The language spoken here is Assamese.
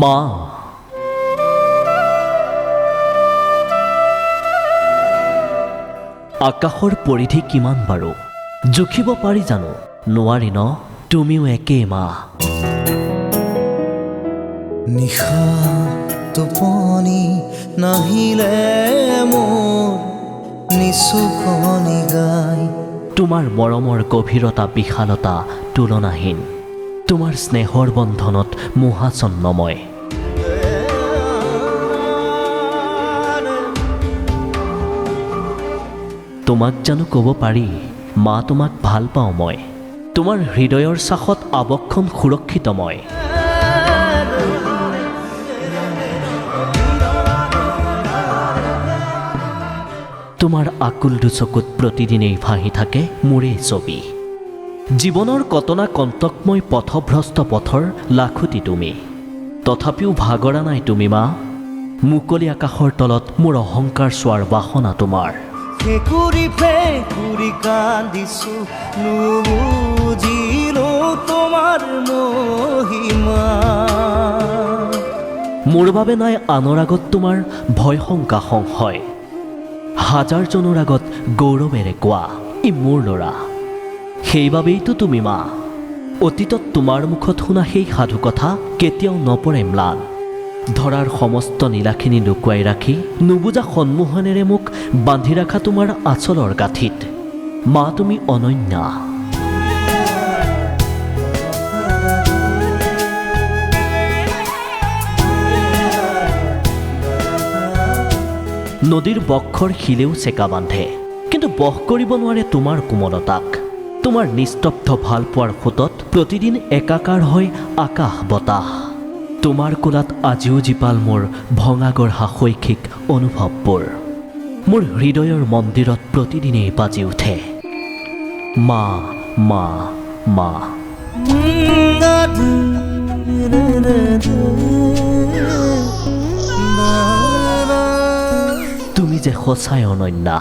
মা আকাশৰ পৰিধি কিমান বাৰু জুখিব পাৰি জানো নোৱাৰি ন তুমিও একেই মা নিশা টোপনি নাহিলে মোৰ নিচুকনি গাই তোমাৰ মৰমৰ গভীৰতা বিশালতা তুলনাহীন তোমাৰ স্নেহৰ বন্ধনত মোহাচন্নময় তোমাক জানো ক'ব পাৰি মা তোমাক ভাল পাওঁ মই তোমাৰ হৃদয়ৰ চাখত আবক্ষণ সুৰক্ষিত মই তোমাৰ আকুল দুচকুত প্ৰতিদিনেই ভাহি থাকে মোৰেই ছবি জীৱনৰ কটনা কণ্টকময় পথভ্ৰষ্ট পথৰ লাখুটি তুমি তথাপিও ভাগৰা নাই তুমি মা মুকলি আকাশৰ তলত মোৰ অহংকাৰ চোৱাৰ বাসনা তোমাৰ ফেকুৰি ফেকুৰি কান্দিছো নুবুজিলো তোমাৰ মহিমা মোৰ বাবে নাই আনৰ আগত তোমাৰ ভয় শংকা সংশয় হাজাৰজনৰ আগত গৌৰৱেৰে কোৱা ই মোৰ ল'ৰা সেইবাবেইতো তুমি মা অতীতত তোমাৰ মুখত শুনা সেই সাধু কথা কেতিয়াও নপৰে ম্লান ধৰাৰ সমস্ত নীলাখিনি লুকুৱাই ৰাখি নুবুজা সন্মোহনেৰে মোক বান্ধি ৰাখা তোমাৰ আঁচলৰ গাঁঠিত মা তুমি অনন্যা নদীৰ বক্ষৰ শিলেও চেকা বান্ধে কিন্তু বশ কৰিব নোৱাৰে তোমাৰ কোমলতাক তোমাৰ নিস্তব্ধ ভালপোৱাৰ সোঁতত প্ৰতিদিন একাকাৰ হয় আকাশ বতাহ তোমাৰ কোলাত আজিও জীপাল মোৰ ভঙা গঢ়া শৈক্ষিক অনুভৱবোৰ মোৰ হৃদয়ৰ মন্দিৰত প্ৰতিদিনেই বাজি উঠে মা মা মা তুমি যে সঁচাই অনন্যা